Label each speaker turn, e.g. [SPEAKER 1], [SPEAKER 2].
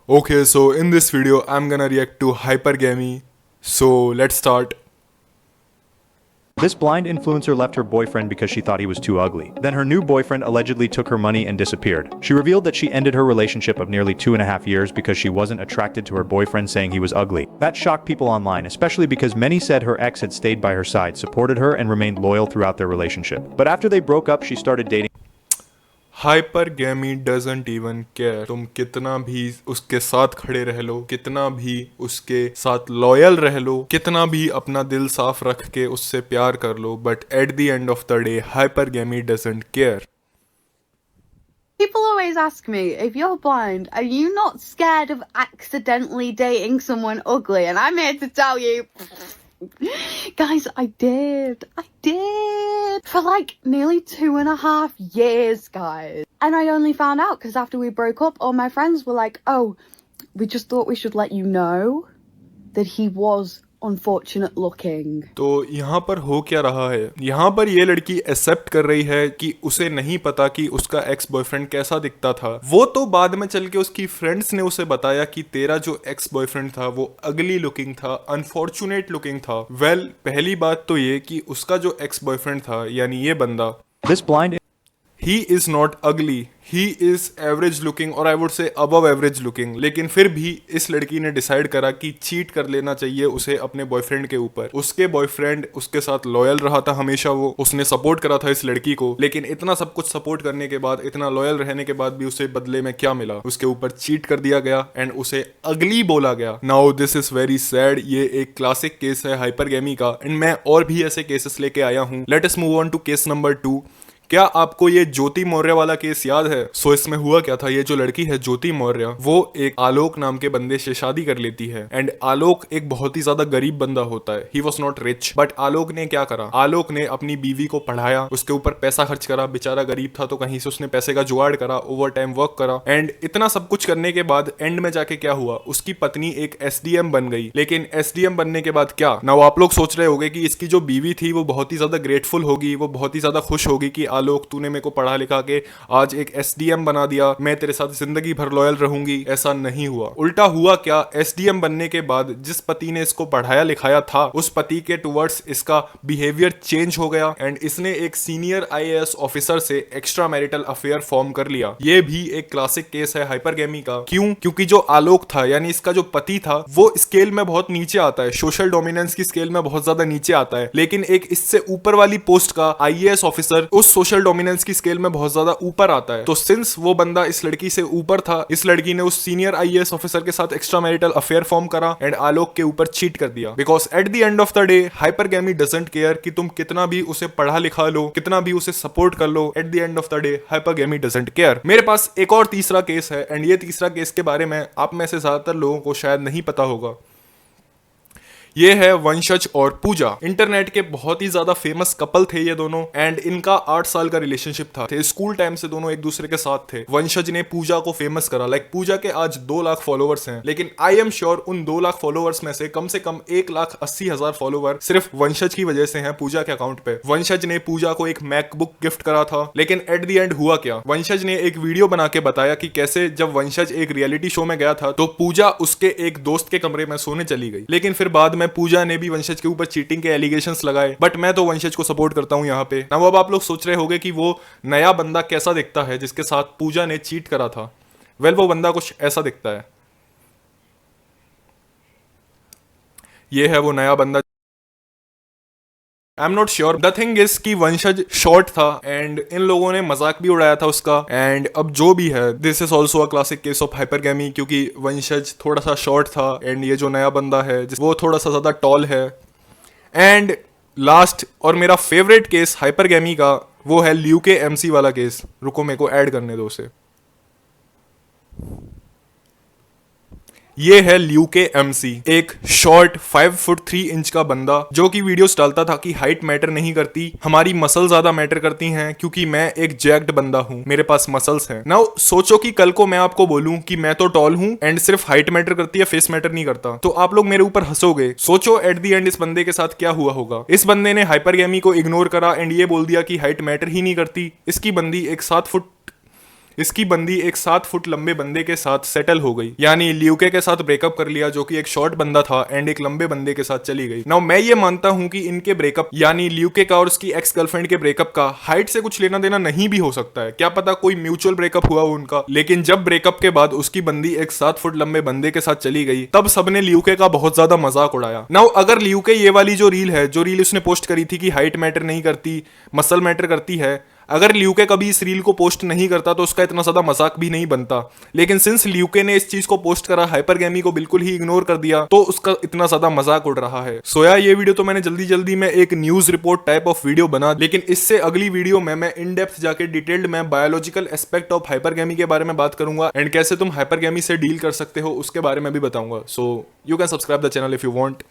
[SPEAKER 1] Okay, so in this video, I'm gonna react to Hypergamy. So let's start.
[SPEAKER 2] This blind influencer left her boyfriend because she thought he was too ugly. Then her new boyfriend allegedly took her money and disappeared. She revealed that she ended her relationship of nearly 2.5 years because she wasn't attracted to her boyfriend, saying he was ugly. That shocked people online, especially because many said her ex had stayed by her side, supported her, and remained loyal throughout their relationship. But after they broke up, she started dating
[SPEAKER 1] Hypergamy doesn't even care. तुम कितना भी उसके साथ खड़े रह लो, कितना भी उसके साथ लॉयल रह लो, कितना भी अपना दिल साफ रख के उससे प्यार कर लो, but at the end of the day, Hypergamy doesn't care.
[SPEAKER 3] People always ask me, if you're blind, are you not scared of accidentally dating someone ugly? And I'm here to tell you, guys, I did. For like nearly 2.5 years, guys. And I only found out because after we broke up, all my friends were like, oh, we just thought we should let you know that he was unfortunate looking.
[SPEAKER 1] तो यहाँ पर हो क्या रहा है? यहाँ पर ये लड़की एक्सेप्ट कर रही है कि उसे नहीं पता कि उसका एक्स बॉयफ्रेंड कैसा दिखता था। वो तो बाद में चल के उसकी फ्रेंड्स ने उसे बताया कि तेरा जो एक्स बॉयफ्रेंड था वो अगली लुकिंग था, अनफॉर्चुनेट लुकिंग था। वेल, पहली बात तो ये कि उसका जो एक्स बॉयफ्रेंड था यानी ये बंदा,
[SPEAKER 2] this blind
[SPEAKER 1] he is not अगली, ही इज एवरेज लुकिंग और I would say above average looking. लेकिन फिर भी इस लड़की ने डिसाइड करा कि चीट कर लेना चाहिए उसे अपने बॉयफ्रेंड के ऊपर। उसके बॉयफ्रेंड उसके साथ लॉयल रहा था हमेशा, वो उसने सपोर्ट करा था इस लड़की को। लेकिन इतना सब कुछ सपोर्ट करने के बाद, इतना लॉयल रहने के बाद भी उसे बदले में क्या मिला? उसके ऊपर चीट कर दिया गया एंड उसे अगली बोला गया। Now this is very sad. ये एक क्लासिक केस है हाइपरगैमी का एंड मैं और भी ऐसे केसेस लेके आया हूँ। Let us move on to case number 2। क्या आपको ये ज्योति मौर्य वाला केस याद है? सो इसमें हुआ क्या था, ये जो लड़की है ज्योति मौर्य, वो एक आलोक नाम के बंदे से शादी कर लेती है एंड आलोक एक बहुत ही ज्यादा गरीब बंदा होता है। He was not rich, but Alok ने क्या करा? आलोक ने अपनी बीवी को पढ़ाया, उसके ऊपर पैसा खर्च करा। बेचारा गरीब था तो कहीं से उसने पैसे का जुगाड़ करा, ओवर टाइम वर्क करा एंड इतना सब कुछ करने के बाद एंड में जाके क्या हुआ? उसकी पत्नी एक एसडीएम बन गई। लेकिन एसडीएम बनने के बाद क्या? नाउ आप लोग सोच रहे होंगे कि इसकी जो बीवी थी वो बहुत ही ज्यादा ग्रेटफुल होगी, वो बहुत ही ज्यादा खुश होगी कि आलोक तूने मेरे को पढ़ा लिखा के आज एक एसडीएम बना दिया, मैं तेरे साथ जिंदगी भर लॉयल रहूंगी। ऐसा नहीं हुआ। उल्टा हुआ क्या? एसडीएम बनने के बाद जिस पति ने इसको पढ़ाया लिखाया था, उस पति के टुवर्ड्स इसका बिहेवियर चेंज हो गया एंड इसने एक सीनियर आईएएस ऑफिसर से एक्स्ट्रा मैरिटल अफेयर फॉर्म कर लिया। ये भी एक क्लासिक केस है हाइपरगैमी का। क्यों? क्योंकि जो आलोक था यानी इसका जो पति था वो स्केल में बहुत नीचे आता है, सोशल डोमिनेंस की स्केल में बहुत ज्यादा नीचे आता है। लेकिन एक इससे ऊपर वाली पोस्ट का आईएएस ऑफिसर उस सोशल डोमिनेंस की स्केल में बहुत ज्यादा ऊपर आता है। तो सिंस वो बंदा इस लड़की से ऊपर था, इस लड़की ने उस सीनियर आईएएस ऑफिसर के साथ एक्स्ट्रा मैरिटल अफेयर फॉर्म करा एंड आलोक के ऊपर चीट कर दिया। Because at the end of the day hypergamy doesn't care कि तुम कितना भी उसे पढ़ा लिखा लो, कितना भी उसे सपोर्ट कर लो। At the end of the day hypergamy doesn't care. मेरे पास एक और तीसरा केस है एंड ये तीसरा केस के बारे में आप में से ज्यादातर लोगों को शायद नहीं पता होगा। ये है वंशज और पूजा। इंटरनेट के बहुत ही ज्यादा फेमस कपल थे ये दोनों एंड इनका 8 साल का रिलेशनशिप था। स्कूल टाइम से दोनों एक दूसरे के साथ थे। वंशज ने पूजा को फेमस करा। लाइक पूजा के आज 2 लाख फॉलोवर्स हैं, लेकिन आई एम श्योर उन 2 लाख फॉलोवर्स में से कम 1,80,000 फॉलोवर सिर्फ वंशज की वजह से हैं पूजा के अकाउंट पे। वंशज ने पूजा को एक मैकबुक गिफ्ट करा था। लेकिन एट द एंड हुआ क्या? वंशज ने एक वीडियो बना के बताया कि कैसे जब वंशज एक रियलिटी शो में गया था तो पूजा उसके एक दोस्त के कमरे में सोने चली गई। लेकिन फिर बाद में पूजा ने भी वंशज के ऊपर चीटिंग के एलिगेशंस लगाए। बट मैं तो वंशज को सपोर्ट करता हूं यहाँ पे। ना अब आप लोग सोच रहे होंगे कि वो नया बंदा कैसा दिखता है जिसके साथ पूजा ने चीट करा था। वेल, वो बंदा कुछ ऐसा दिखता है। ये है वो नया बंदा। I am not sure. The thing is कि वंशज शॉर्ट था एंड इन लोगों ने मजाक भी उड़ाया था उसका। एंड अब जो भी है, this is also a classic case of hypergamy, क्योंकि वंशज थोड़ा सा शॉर्ट था एंड ये जो नया बंदा है वो थोड़ा सा ज्यादा टॉल है। एंड लास्ट और मेरा फेवरेट केस हाइपरगैमी का वो है ल्यूके एमसी वाला केस। रुको, मेरे को ऐड करने दो उसे। ये है ल्यूके एमसी, एक शॉर्ट 5 फुट 3 इंच का बंदा जो कि वीडियोस डालता था कि हाइट मैटर नहीं करती, हमारी मसल ज्यादा मैटर करती हैं क्योंकि मैं एक जैक्ड बंदा हूं, मेरे पास मसल्स हैं। नाउ सोचो कि कल को मैं आपको बोलूं कि मैं तो टॉल हूं एंड सिर्फ हाइट मैटर करती है, फेस मैटर नहीं करता, तो आप लोग मेरे ऊपर हंसोगे। सोचो एट द एंड इस बंदे के साथ क्या हुआ होगा। इस बंदे ने हाइपरगैमी को इग्नोर करा एंड ये बोल दिया कि हाइट मैटर ही नहीं करती। इसकी बंदी एक 7 फुट इसकी बंदी एक 7 फुट लंबे बंदे के साथ सेटल हो गई, यानी ल्यूके के साथ ब्रेकअप कर लिया जो कि एक शॉर्ट बंदा था एंड एक लंबे बंदे के साथ चली गई। नाउ मैं ये मानता हूं कि इनके ब्रेकअप यानी ल्यूके का और उसकी एक्स गर्लफ्रेंड के ब्रेकअप का हाइट से कुछ लेना देना नहीं भी हो सकता है, क्या पता कोई म्यूचुअल ब्रेकअप हुआ हो उनका। लेकिन जब ब्रेकअप के बाद उसकी बंदी एक 7 फुट लंबे बंदे के साथ चली गई तब सबने ल्यूके का बहुत ज्यादा मजाक उड़ाया। नाउ अगर ल्यूके ये वाली जो रील उसने पोस्ट करी थी कि हाइट मैटर नहीं करती, मसल मैटर करती है, अगर ल्यूके कभी इस रील को पोस्ट नहीं करता तो उसका इतना ज्यादा मजाक भी नहीं बनता। लेकिन सिंस ल्यूके ने इस चीज को पोस्ट करा, हाइपरगैमी को बिल्कुल ही इग्नोर कर दिया, तो उसका इतना ज्यादा मजाक उड़ रहा है। सो यार ये वीडियो तो मैंने जल्दी जल्दी में एक news report type of video बना, लेकिन इससे अगली वीडियो में मैं इन डेप्थ जाके डिटेल्ड में बायोलॉजिकल एस्पेक्ट ऑफ हाइपरगैमी के बारे में बात करूंगा एंड कैसे तुम हाइपरगैमी से डील कर सकते हो उसके बारे में भी बताऊंगा। So you can subscribe the channel if you want.